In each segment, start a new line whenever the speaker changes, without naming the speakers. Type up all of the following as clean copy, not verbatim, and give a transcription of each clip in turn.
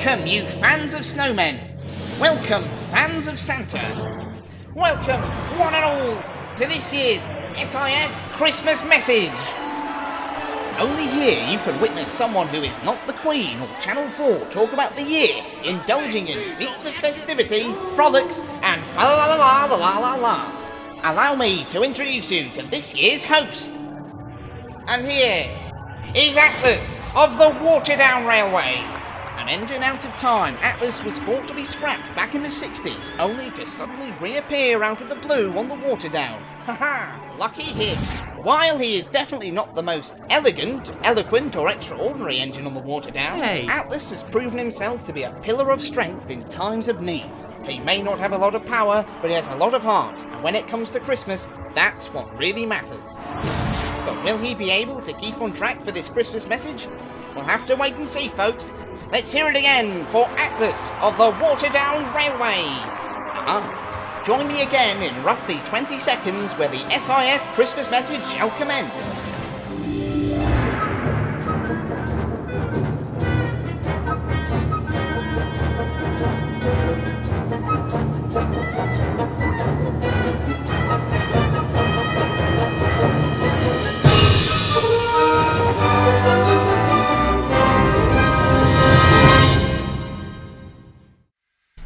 Welcome, you fans of snowmen. Welcome, fans of Santa. Welcome, one and all, to this year's SiF Christmas Message. Only here you can witness someone who is not the Queen or Channel 4 talk about the year, indulging in feats of festivity, frolics, and fa-la-la-la-la-la-la-la. Allow me to introduce you to this year's host. And here is Atlas of the Waterdown Railway. An engine out of time, Atlas was thought to be scrapped back in the 60s, only to suddenly reappear out of the blue on the Waterdown. Haha, lucky him. While he is definitely not the most elegant, eloquent, or extraordinary engine on the Waterdown, Atlas has proven himself to be a pillar of strength in times of need. He may not have a lot of power, but he has a lot of heart, and when it comes to Christmas, that's what really matters. But will he be able to keep on track for this Christmas message? We'll have to wait and see, folks. Let's hear it again for Atlas of the Waterdown Railway. Join me again in roughly 20 seconds where the SiF Christmas message shall commence.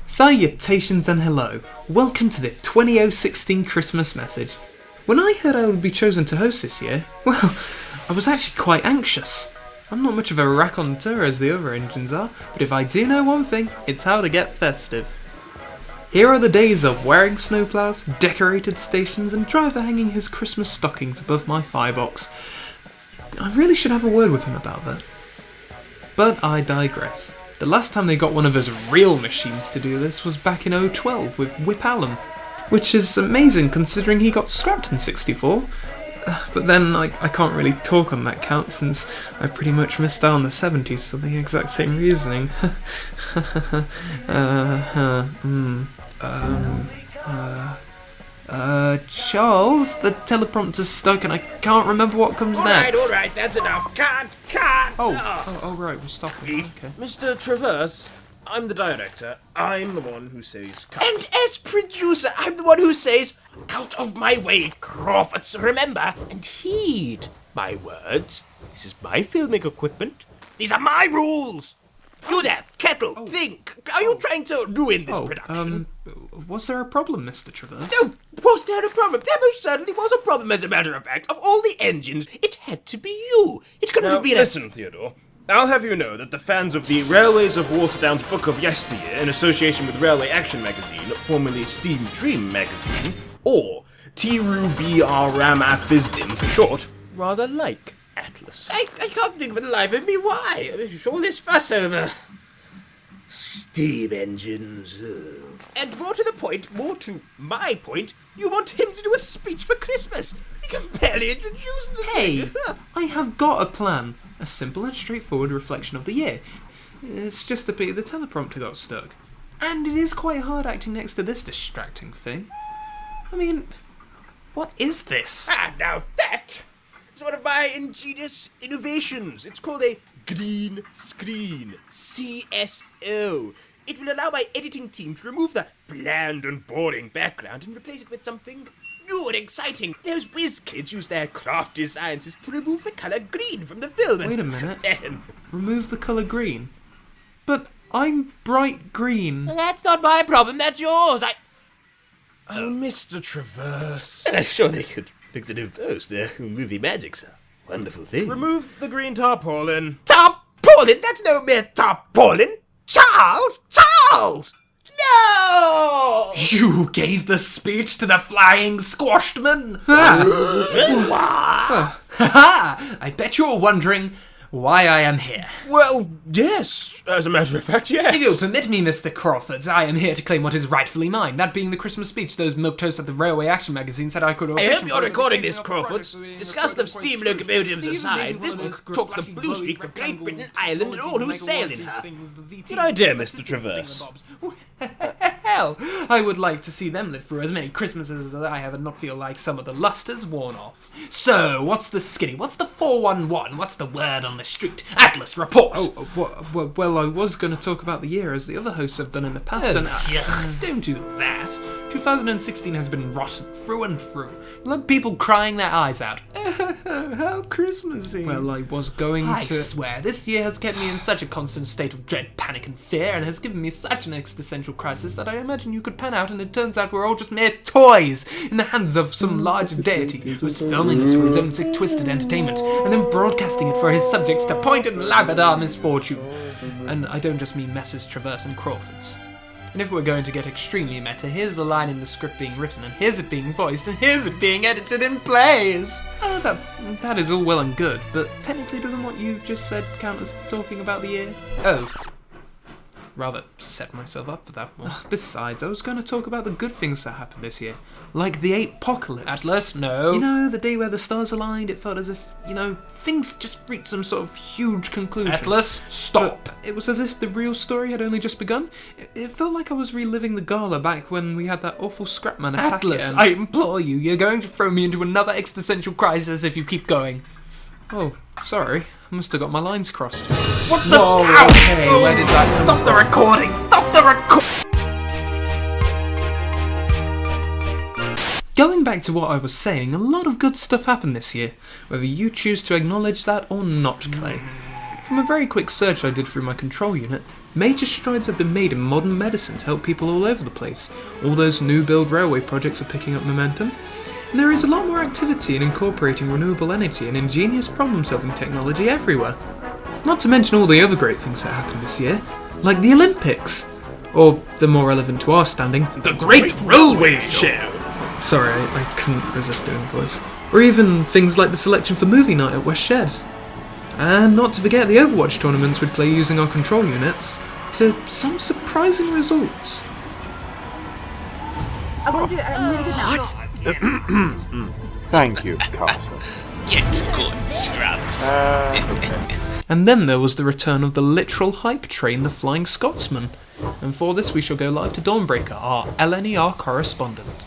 Salutations and hello, welcome to the 2016 Christmas message. When I heard I would be chosen to host this year, well, I was actually quite anxious. I'm not much of a raconteur as the other engines are, but if I do know one thing, it's how to get festive. Here are the days of wearing snowplows, decorated stations, and driver hanging his Christmas stockings above my firebox. I really should have a word with him about that. But I digress. The last time they got one of his real machines to do this was back in 2012 with Whip Allen, which is amazing considering he got scrapped in 64. But then I can't really talk on that count since I pretty much missed out on the 70s for the exact same reasoning. Charles, the teleprompter's stuck and I can't remember what comes next.
Alright, that's enough. Cut!
Oh, right, we're stopping. Okay.
Mr. Traverse, I'm the director. I'm the one who says cut.
And as producer, I'm the one who says, out of my way, Crawfords, remember, and heed my words. This is my filming equipment. These are my rules. You there, Kettle, think. Are you trying to ruin this production?
Was there a problem, Mr. Traverse?
Oh, was there a problem? There most certainly was a problem, as a matter of fact. Of all the engines, it had to be you. It couldn't have been
listen, Theodore. I'll have you know that the fans of the Railways of Waterdown's Book of Yesteryear, in association with Railway Action Magazine, formerly Steam Dream Magazine, or T-Ru-B-R-Ram-A-Fizdin for short, rather like Atlas.
I can't think for the life of me why. All this fuss over steam engines. And more to the point, more to my point, you want him to do a speech for Christmas. He can barely introduce the
Hey,
thing.
I have got a plan. A simple and straightforward reflection of the year. It's just a pity the teleprompter got stuck. And it is quite hard acting next to this distracting thing. I mean, what is this?
Now that is one of my ingenious innovations. It's called a green screen, CSO. It will allow my editing team to remove the bland and boring background and replace it with something new and exciting. Those whiz kids use their crafty sciences to remove the colour green from the film.
Wait a minute.
Then
Remove the colour green? But I'm bright green.
that's not my problem, that's yours.
Oh, Mr. Traverse.
I'm sure they could fix it in post. Movie magic's a wonderful thing.
Remove the green tarpaulin.
Tarpaulin? That's no mere tarpaulin. Charles! No!
You gave the speech to the flying squashedman? I bet you're wondering why I am here.
Well, yes. As a matter of fact, yes.
If you'll permit me, Mr. Crawfords, I am here to claim what is rightfully mine, that being the Christmas speech those milquetoasts at the Railway Action Magazine said I could
I hope you're recording this, Crawfords. Disgust of steam locomotives aside, this book took the blue streak for Great Britain, Ireland, and all who sail in her.
Good idea, Mr. Traverse.
hell! I would like to see them live through as many Christmases as I have and not feel like some of the lust has worn off. So, what's the skinny? What's the 411? What's the word on the street? Atlas, report! Well, I was going to talk about the year as the other hosts have done in the past,
Don't do that.
2016 has been rotten through and through. Let people crying their eyes out.
How Christmassy.
Well, I was going
I
to...
swear,
This year has kept me in such a constant state of dread, panic and fear, and has given me such an existential crisis that I imagine you could pan out and it turns out we're all just mere toys in the hands of some large deity who's filming us for his own sick, twisted entertainment, and then broadcasting it for his subjects to point and laugh at our misfortune. And I don't just mean Messrs. Traverse and Crawfords. And if we're going to get extremely meta, here's the line in the script being written, and here's it being voiced, and here's it being edited in plays! That is all well and good, but technically doesn't what you just said count as talking about the year? Oh. Rather set myself up for that one. Besides, I was going to talk about the good things that happened this year. Like the apocalypse.
Atlas, no.
You know, the day where the stars aligned, it felt as if, things just reached some sort of huge conclusion.
Atlas, stop.
But it was as if the real story had only just begun. It felt like I was reliving the gala back when we had that awful Scrapman attack.
Atlas, I implore you, you're going to throw me into another existential crisis if you keep going.
Oh, sorry. I must have got my lines crossed.
What the?
Whoa,
Ow!
okay, where did that come
Stop the recording! Stop the recording!
Going back to what I was saying, a lot of good stuff happened this year, whether you choose to acknowledge that or not, Clay. From a very quick search I did through my control unit, major strides have been made in modern medicine to help people all over the place. All those new build railway projects are picking up momentum. And there is a lot more activity in incorporating renewable energy and ingenious problem-solving technology everywhere. Not to mention all the other great things that happened this year, like the Olympics. Or, the more relevant to our standing,
The Great Railway Show!
sorry, I couldn't resist doing a voice. Or even things like the selection for movie night at West Shed. And not to forget the Overwatch tournaments we'd play using our control units, to some surprising results.
I want to do it. I'm really good now.
Thank you, Castle.
Get good, Scrubs.
Okay.
And then there was the return of the literal hype train, the Flying Scotsman. And for this we shall go live to Dawnbreaker, our LNER correspondent.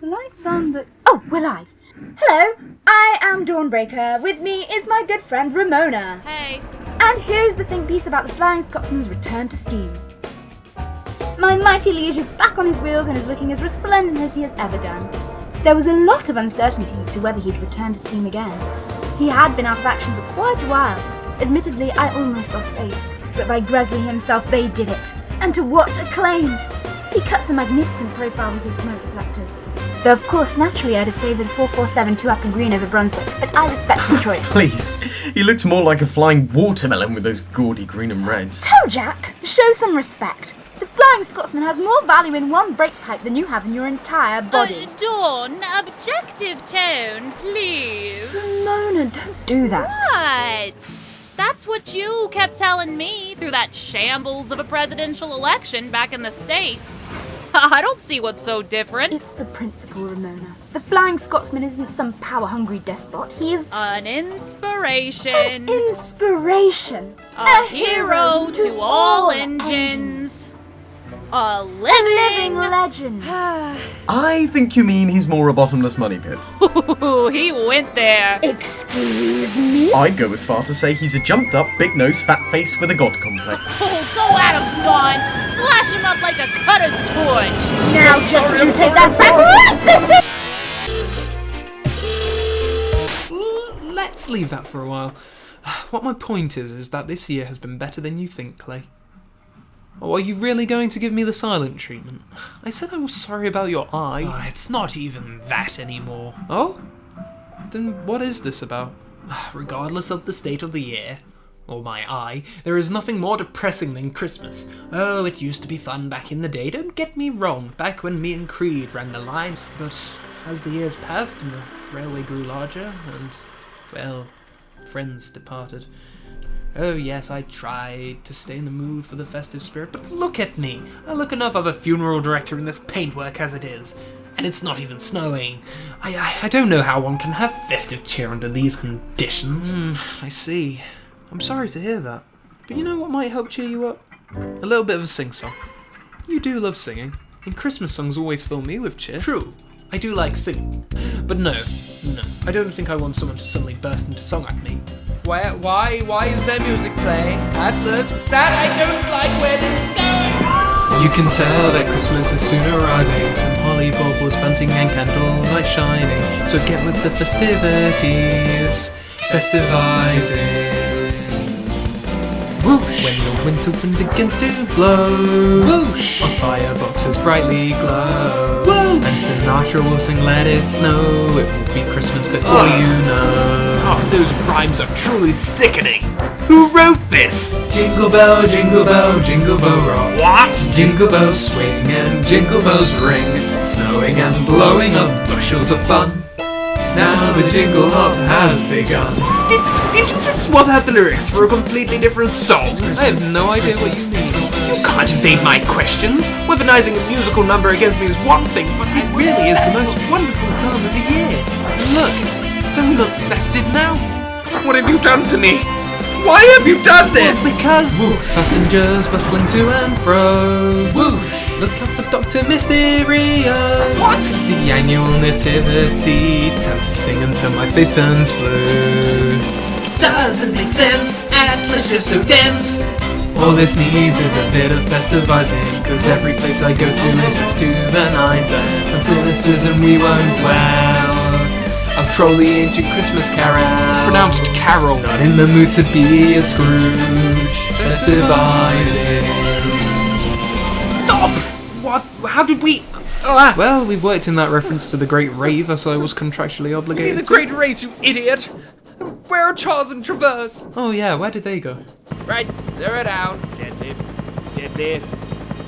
The lights on the... Oh, we're live. Hello, I am Dawnbreaker. With me is my good friend Ramona.
Hey.
And here's the think piece about the Flying Scotsman's return to steam. My mighty liege is back on his wheels and is looking as resplendent as he has ever done. There was a lot of uncertainty as to whether he'd return to steam again. He had been out of action for quite a while. Admittedly, I almost lost faith, but by Gresley himself they did it. And to what acclaim! He cuts a magnificent profile with his smoke reflectors. Though of course, naturally I'd have favoured 447 2 up in green over Brunswick, but I respect his choice.
Please. He looks more like a flying watermelon with those gaudy green and reds.
Kojak, show some respect. The Flying Scotsman has more value in one brake pipe than you have in your entire body.
Dawn, objective tone, please.
Ramona, don't do that.
What? That's what you kept telling me through that shambles of a presidential election back in the States. I don't see what's so different.
It's the principle, Ramona. The Flying Scotsman isn't some power-hungry despot. He is
An inspiration.
an inspiration.
A hero to all engines. A
Living
living...
legend.
I think you mean he's more a bottomless money pit.
Ooh, he went there.
Excuse me?
I'd go as far to say he's a jumped-up, big-nosed fat face with a god complex.
Oh, go at him, Dawn. Flash him up like a cutter's torch.
Now just you take that back.
Let's leave that for a while. What my point is that this year has been better than you think, Clay. Oh, are you really going to give me the silent treatment? I said I was sorry about your eye.
Oh, it's not even that anymore.
Oh? Then what is this about?
Regardless of the state of the year, or my eye, there is nothing more depressing than Christmas. Oh, it used to be fun back in the day, don't get me wrong, back when me and Creed ran the line. But as the years passed and the railway grew larger and, well, friends departed. Oh yes, I tried to stay in the mood for the festive spirit, but look at me! I look enough of a funeral director in this paintwork as it is. And it's not even snowing. I don't know how one can have festive cheer under these conditions.
I see. I'm sorry to hear that. But you know what might help cheer you up? A little bit of a sing-song. You do love singing. and Christmas songs always fill me with cheer. True, I do like singing, but no, I don't think I want someone to suddenly burst into song at me.
Why is there music playing? Atlas, that I don't like where this is going!
You can tell that Christmas is soon arriving, some holly baubles bunting and candlelight shining, so get with the festivities, festivizing. Whoosh! When the winter wind begins to blow, whoosh! On fireboxes brightly glow, whoosh! And Sinatra will sing Let It Snow, it will be Christmas before you know.
Oh, those rhymes are truly sickening! Who wrote this?
Jingle bell, jingle bell rock.
What?
Jingle bells swing and jingle bells ring, snowing and blowing up bushels of fun. Now the jingle hop has begun.
Did you just swap out the lyrics for a completely different song?
I have no idea what you mean.
You can't evade my questions. Weaponizing a musical number against me is one thing, but
It really is the most wonderful time of the year. Look, don't we look festive now?
What have you done to me? Why have you done this?
Well, because passengers bustling to and fro. Whoosh! Look out for Dr. Mysterio.
What?
The annual nativity. Time to sing until my face turns blue.
Doesn't make sense. Atlas, you're so dense.
All this needs is a bit of festivizing, cause every place I go to is dressed to the nines, and on cynicism we won't dwell. I'll troll the ancient Christmas carol.
It's pronounced carol.
Not in the mood to be a Scrooge. Festivizing.
Stop! What? How did we...
Well, we've worked in that reference to the Great Rave, as I was contractually obligated
the
to.
Great Race, you idiot! Where are Charles and Traverse?
Oh yeah, where did they go?
Right, zero down. Gently.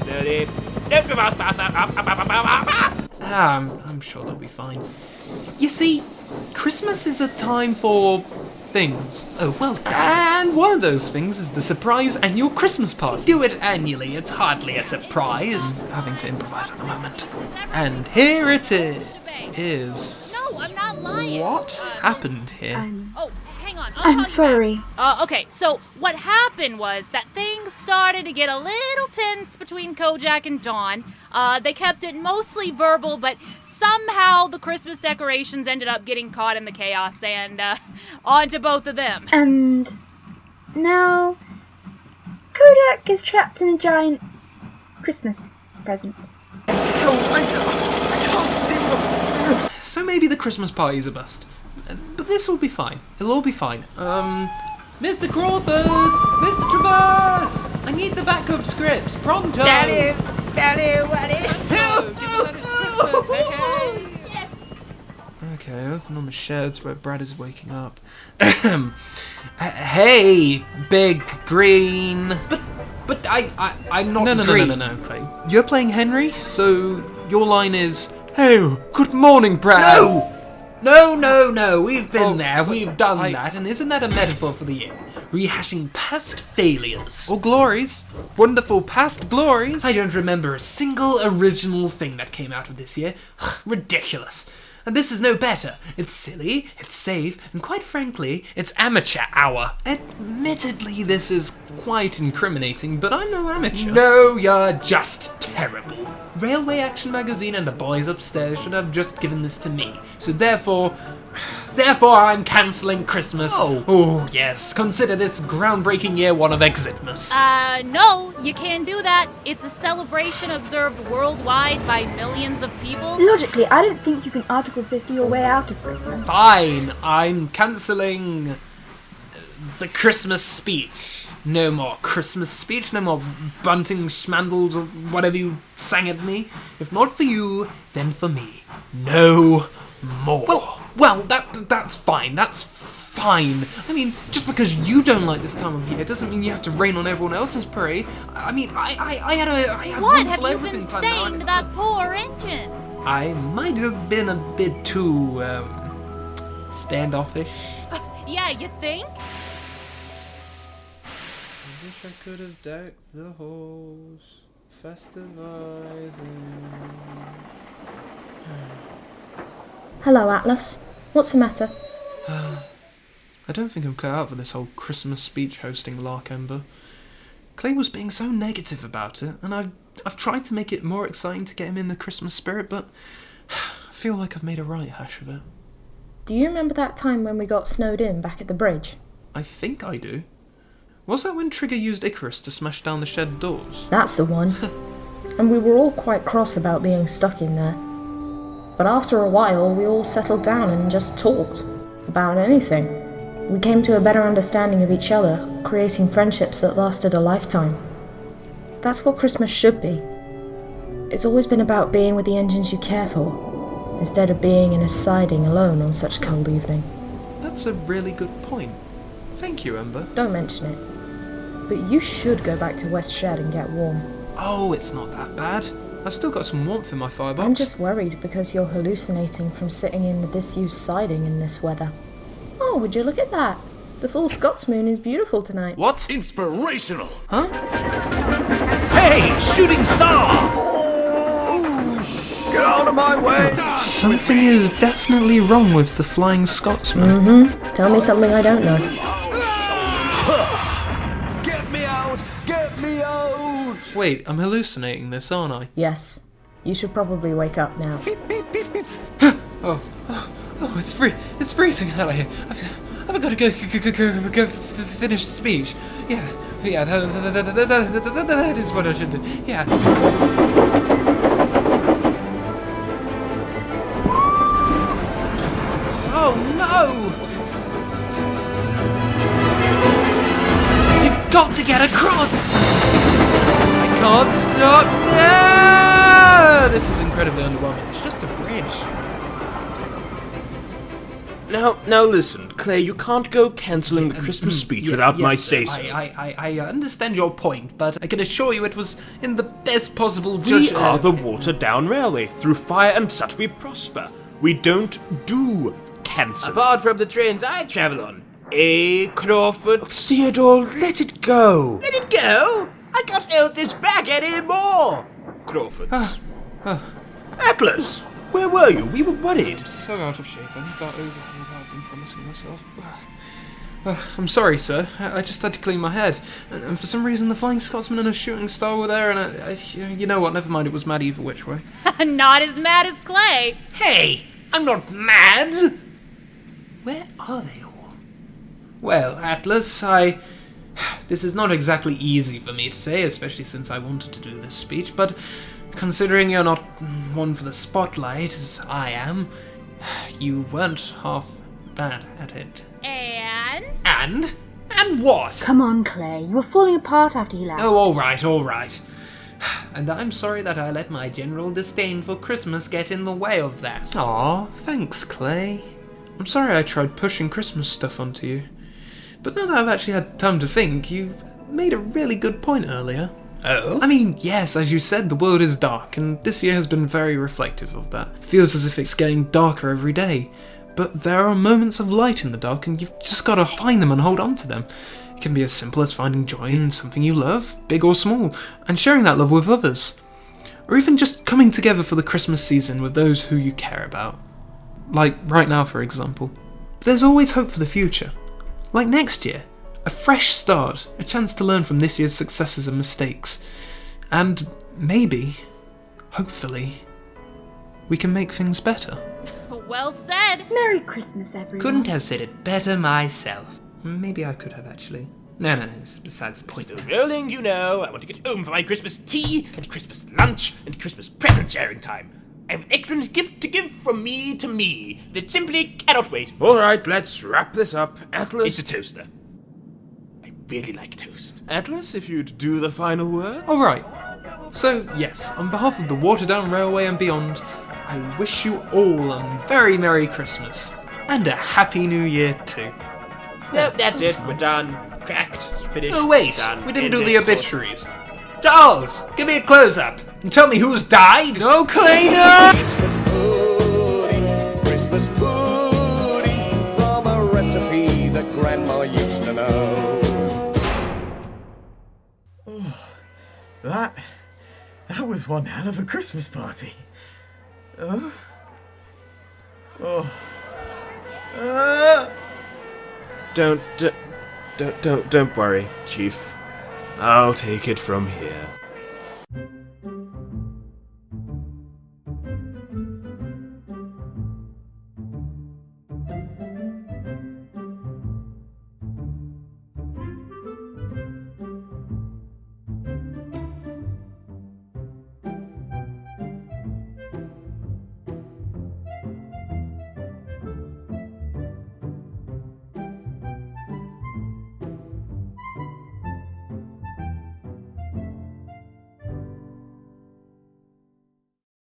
Slowly. Don't move us faster.
I'm sure they'll be fine. You see, Christmas is a time for things. Oh, well done. And one of those things is the surprise annual Christmas party.
Do it annually, it's hardly a surprise.
Having to improvise at the moment. And here it is.
No, I'm not lying.
What happened here?
Oh, hang on.
I'm sorry.
Okay, so what happened was that things started to get a little tense between Kojak and Dawn. They kept it mostly verbal, but somehow the Christmas decorations ended up getting caught in the chaos and onto both of them.
And now Kodak is trapped in a giant Christmas present.
I can't see what...
So maybe the Christmas party's a bust. But this will be fine. It'll all be fine. Mr. Crawford! Mr. Traverse! I need the backup scripts, pronto!
Daddy, what
Pronto, given that it's Christmas, hey! Okay, open on the sheds where Brad is waking up. Hey, big green!
But I'm not green.
No, Clay. You're playing Henry, so your line is, "Hey, good morning, Brad."
No, we've been there, we've done
that, and isn't that a metaphor for the year?
rehashing past failures.
Or glories. Wonderful past glories.
I don't remember a single original thing that came out of this year. Ridiculous. And this is no better. It's silly, it's safe, and quite frankly, it's amateur hour.
Admittedly, this is quite incriminating, but I'm no amateur.
No, you're just terrible.
Railway Action Magazine and the boys upstairs should have just given this to me. So therefore I'm cancelling Christmas. Oh, yes. Consider this groundbreaking year one of Exitmas.
No, you can't do that. It's a celebration observed worldwide by millions of people.
Logically, I don't think you can Article 50 your way out of Christmas.
Fine, I'm cancelling the Christmas speech. No more Christmas speech, no more bunting schmandals or whatever you sang at me. If not for you, then for me. No more.
Well, that's fine. That's fine.
I mean, just because you don't like this time of year doesn't mean you have to rain on everyone else's parade. I mean, I had
What have
wonderful
you
everything
been
planned
saying
out.
to that poor engine?
I might have been a bit too, standoffish.
Yeah, you think?
I wish I could have decked the halls, festivizing.
Hello, Atlas. What's the matter?
I don't think I'm cut out for this whole Christmas speech hosting lark, Ember. Clay was being so negative about it, and I've I've tried to make it more exciting to get him in the Christmas spirit, but I feel like I've made a right hash of it.
Do you remember that time when we got snowed in back at the bridge?
I think I do. Was that when Trigger used Icarus to smash down the shed doors?
That's the one. And we were all quite cross about being stuck in there. But after a while, we all settled down and just talked. About anything. We came to a better understanding of each other, creating friendships that lasted a lifetime. That's what Christmas should be. It's always been about being with the engines you care for, instead of being in a siding alone on such a cold evening.
That's a really good point. Thank you, Ember.
Don't mention it. But you should go back to West Shed and get warm.
Oh, it's not that bad. I've still got some warmth in my firebox.
I'm just worried because you're hallucinating from sitting in the disused siding in this weather. Oh, would you look at that? The full Scots moon is beautiful tonight.
What?
Inspirational!
Huh?
Hey, shooting star! Get out of my way!
Something is definitely wrong with the Flying Scotsman.
Mm-hmm. Tell me something I don't know.
Get me out! Get me out!
Wait, I'm hallucinating this, aren't I?
Yes. You should probably wake up now.
Oh, it's freezing out here. I've got to go finish the speech. Yeah, that is what I should do. Yeah. Oh no! You've got to get across! I can't stop now! This is incredibly underwhelming. It's just a bridge.
Now listen, Clay, you can't go cancelling the Christmas speech without my say-so.
I understand your point, but I can assure you it was in the best possible
We are the watered-down railway. Through fire and such we prosper. We don't do cancel.
Apart from the trains I travel on. Crawford.
Theodore, let it go.
Let it go? I can't hold this back anymore. Crawford. Atlas, where were you? We were worried.
I'm so out of shape. I'm about over what I've been promising myself. I'm sorry, sir. I just had to clean my head. And for some reason, the Flying Scotsman and a shooting star were there, and you know what? Never mind, it was mad either which way.
Not as mad as Clay.
Hey, I'm not mad!
Where are they all? Well, Atlas, this is not exactly easy for me to say, especially since I wanted to do this speech, but considering you're not one for the spotlight, as I am, you weren't half bad at it.
And?
And what?
Come on, Clay. You were falling apart after he left.
Oh, all right. And I'm sorry that I let my general disdain for Christmas get in the way of that. Aw, thanks, Clay. I'm sorry I tried pushing Christmas stuff onto you. But now that I've actually had time to think, you made a really good point earlier.
Oh?
I mean, yes, as you said, the world is dark, and this year has been very reflective of that. Feels as if it's getting darker every day. But there are moments of light in the dark, and you've just got to find them and hold on to them. It can be as simple as finding joy in something you love, big or small, and sharing that love with others. Or even just coming together for the Christmas season with those who you care about. Like right now, for example. But there's always hope for the future. Like next year. A fresh start, a chance to learn from this year's successes and mistakes. And maybe, hopefully, we can make things better.
Well said.
Merry Christmas, everyone.
Couldn't have said it better myself.
Maybe I could have actually. No, it's besides the point.
Still rolling, you know. I want to get home for my Christmas tea and Christmas lunch and Christmas present sharing time. I have an excellent gift to give from me to me, and it simply cannot wait.
Alright, let's wrap this up. Atlas.
It's a toaster. I really like toast.
Atlas, if you'd do the final word.
Alright. So, yes, on behalf of the Waterdown Railway and beyond, I wish you all a very Merry Christmas. And a Happy New Year too.
No, that's it. We're done. Cracked. Finished.
Oh wait,
done.
we didn't do the
Ended.
obituaries. Charles, give me a close-up and tell me who's died.
No, Clay, no!
Christmas pudding from a recipe that Grandma used to know.
That was one hell of a Christmas party.
Don't worry, Chief. I'll take it from here.